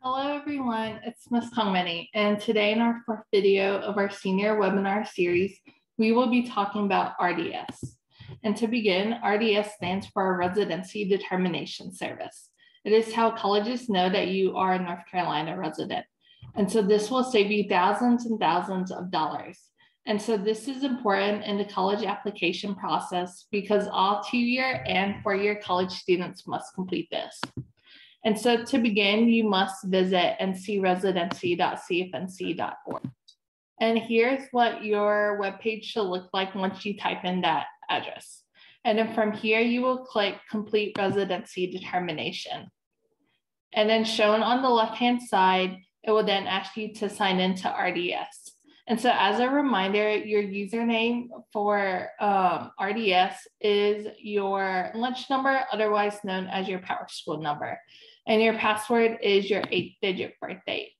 Hello everyone, it's Ms. Kongmany, and today in our fourth video of our senior webinar series, we will be talking about RDS. And to begin, RDS stands for Residency Determination Service. It is how colleges know that you are a North Carolina resident. And so this will save you thousands and thousands of dollars. And so this is important in the college application process because all 2-year and 4-year college students must complete this. And so to begin, you must visit ncresidency.cfnc.org. And here's what your webpage should look like once you type in that address. And then from here, you will click Complete Residency Determination. And then shown on the left-hand side, it will then ask you to sign into RDS. And so as a reminder, your username for RDS is your lunch number, otherwise known as your Power School number. And your password is your 8-digit birth date.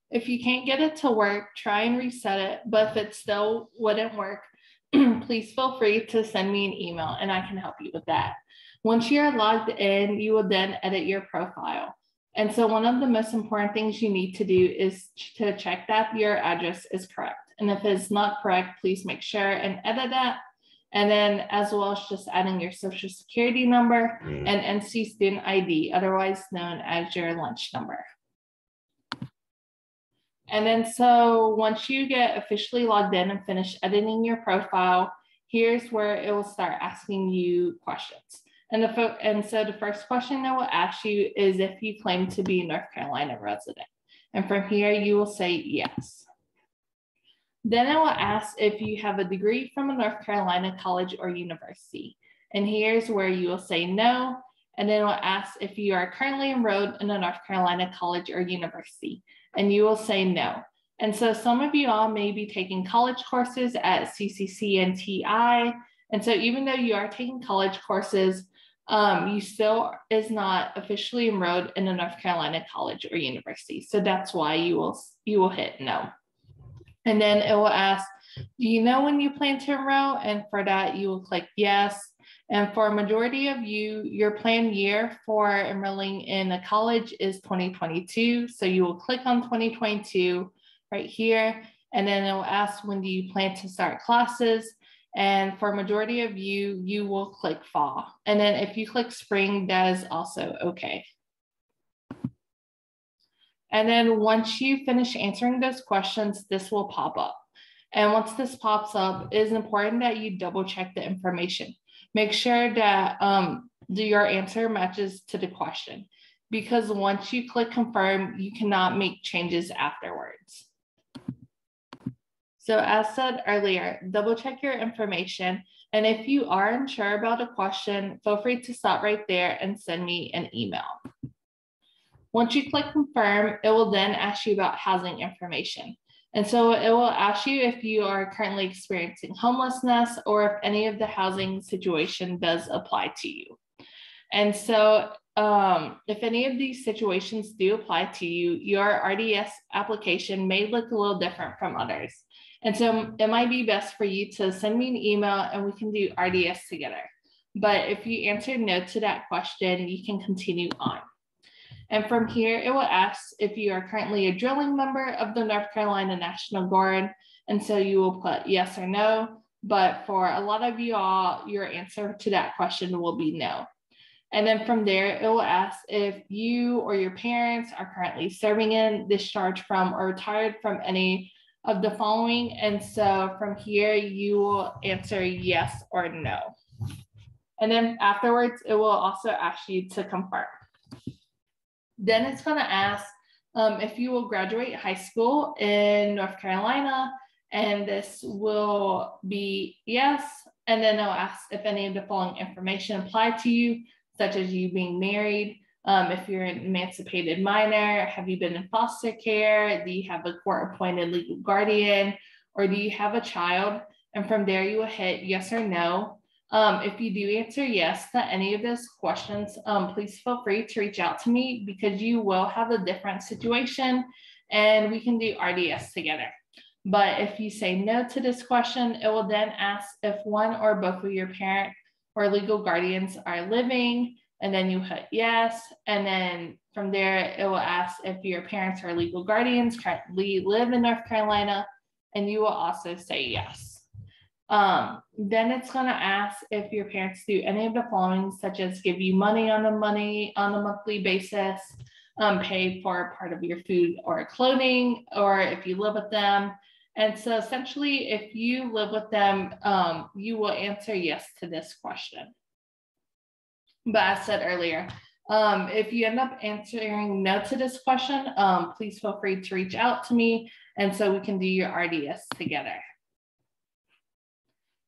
If you can't get it to work, try and reset it. But if it still wouldn't work, please feel free to send me an email and I can help you with that. Once you're logged in, you will then edit your profile. And so one of the most important things you need to do is to check that your address is correct. And if it's not correct, please make sure and edit that. And then as well as just adding your social security number and NC student ID, otherwise known as your lunch number. And then so once you get officially logged in and finish editing your profile, here's where it will start asking you questions. And so the first question that will ask you is if you claim to be a North Carolina resident. And from here, you will say yes. Then it will ask if you have a degree from a North Carolina college or university. And here's where you will say no. And then it will ask if you are currently enrolled in a North Carolina college or university. And you will say no. And so some of you all may be taking college courses at CCC and TI. And so even though you are taking college courses, you still is not officially enrolled in a North Carolina college or university. So that's why you will hit no. And then it will ask, do you know when you plan to enroll? And for that, you will click yes. And for a majority of you, your planned year for enrolling in a college is 2022. So you will click on 2022 right here. And then it will ask, when do you plan to start classes? And for a majority of you, you will click fall. And then if you click spring, that is also okay. And then once you finish answering those questions, this will pop up. And once this pops up, it is important that you double check the information. Make sure that your answer matches to the question, because once you click confirm, you cannot make changes afterwards. So as said earlier, double check your information. And if you are unsure about a question, feel free to stop right there and send me an email. Once you click confirm, it will then ask you about housing information. And so it will ask you if you are currently experiencing homelessness or if any of the housing situation does apply to you. And so if any of these situations do apply to you, your RDS application may look a little different from others. And so it might be best for you to send me an email and we can do RDS together. But if you answer no to that question, you can continue on. And from here, it will ask if you are currently a drilling member of the North Carolina National Guard. And so you will put yes or no. But for a lot of you all, your answer to that question will be no. And then from there, it will ask if you or your parents are currently serving in, discharged from, or retired from any of the following. And so from here, you will answer yes or no. And then afterwards, it will also ask you to confirm. Then it's going to ask if you will graduate high school in North Carolina, and this will be yes. And then it'll ask if any of the following information apply to you, such as you being married, if you're an emancipated minor, have you been in foster care, do you have a court-appointed legal guardian, or do you have a child? And from there, you will hit yes or no. If you do answer yes to any of those questions, please feel free to reach out to me because you will have a different situation and we can do RDS together. But if you say no to this question, it will then ask if one or both of your parent or legal guardians are living, and then you hit yes. And then from there, it will ask if your parents are legal guardians, currently live in North Carolina, and you will also say yes. Then it's going to ask if your parents do any of the following, such as give you money on a monthly basis, pay for part of your food or clothing, or if you live with them. And so essentially, if you live with them, you will answer yes to this question. But as said earlier, if you end up answering no to this question, please feel free to reach out to me, and so we can do your RDS together.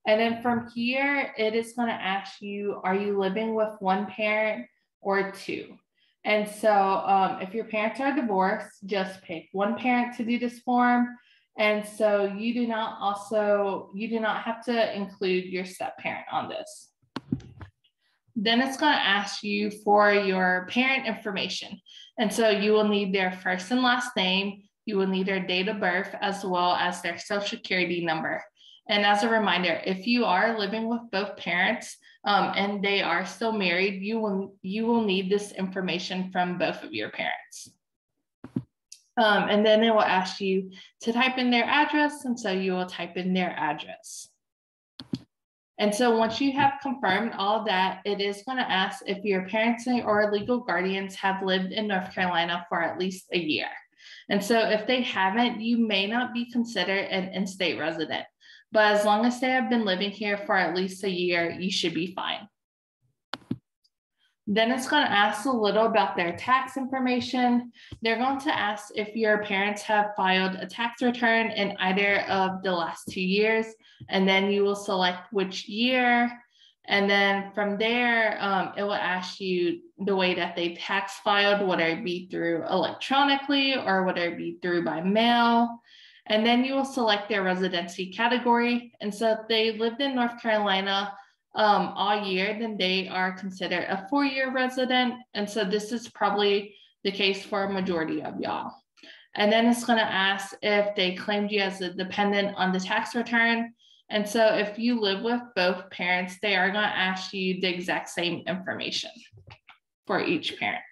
And then from here, it is going to ask you, are you living with one parent or two? And so if your parents are divorced, just pick one parent to do this form. And so you do not have to include your step parent on this. Then it's going to ask you for your parent information. And so you will need their first and last name. You will need their date of birth as well as their social security number. And as a reminder, if you are living with both parents and they are still married, you will need this information from both of your parents. And then it will ask you to type in their address, and so you will type in their address. And so once you have confirmed all of that, it is going to ask if your parents or legal guardians have lived in North Carolina for at least a year. And so if they haven't, you may not be considered an in-state resident. But as long as they have been living here for at least a year, you should be fine. Then it's going to ask a little about their tax information. They're going to ask if your parents have filed a tax return in either of the last 2 years, and then you will select which year. And then from there, it will ask you the way that they tax filed, whether it be through electronically or whether it be through by mail. And then you will select their residency category. And so if they lived in North Carolina all year, then they are considered a 4-year resident. And so this is probably the case for a majority of y'all. And then it's going to ask if they claimed you as a dependent on the tax return. And so if you live with both parents, they are going to ask you the exact same information for each parent.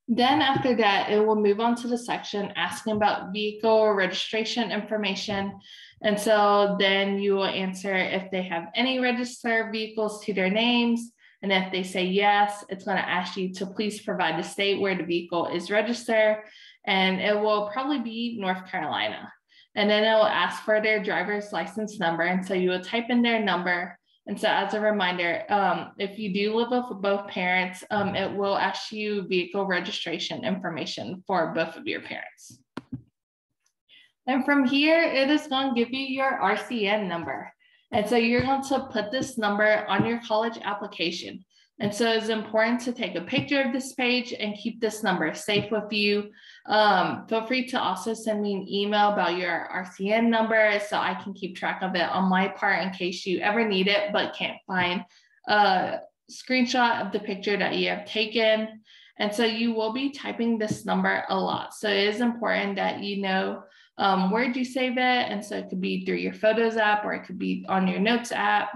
Then after that, it will move on to the section asking about vehicle registration information. And so then you will answer if they have any registered vehicles to their names. And if they say yes, it's going to ask you to please provide the state where the vehicle is registered. And it will probably be North Carolina. And then it will ask for their driver's license number. And so you will type in their number. And so as a reminder, if you do live with both parents, it will ask you vehicle registration information for both of your parents. And from here, it is going to give you your RCN number. And so you're going to put this number on your college application. And so it's important to take a picture of this page and keep this number safe with you. Feel free to also send me an email about your RCN number so I can keep track of it on my part in case you ever need it but can't find a screenshot of the picture that you have taken. And so you will be typing this number a lot. So it is important that you know where did you save it. And so it could be through your Photos app or it could be on your Notes app.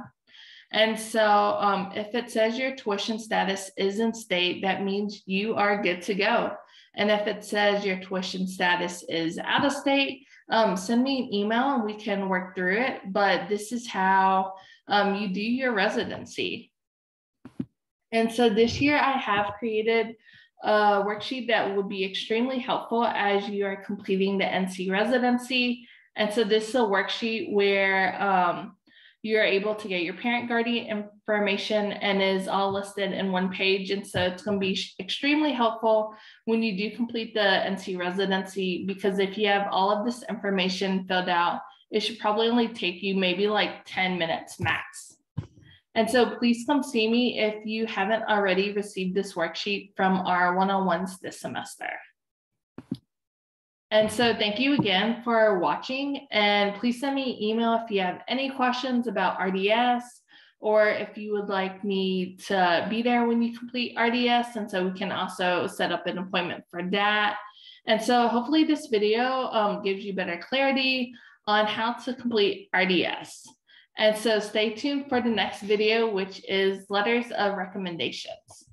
And so if it says your tuition status is in state, that means you are good to go. And if it says your tuition status is out of state, send me an email and we can work through it. But this is how you do your residency. And so this year I have created a worksheet that would be extremely helpful as you are completing the NC residency. And so this is a worksheet where you're able to get your parent guardian information and is all listed in one page. And so it's going to be extremely helpful when you do complete the NC residency, because if you have all of this information filled out, it should probably only take you maybe like 10 minutes max. And so please come see me if you haven't already received this worksheet from our one-on-ones this semester. And so thank you again for watching, and please send me an email if you have any questions about RDS or if you would like me to be there when you complete RDS. And so we can also set up an appointment for that. And so hopefully this video gives you better clarity on how to complete RDS. And so stay tuned for the next video, which is letters of recommendations.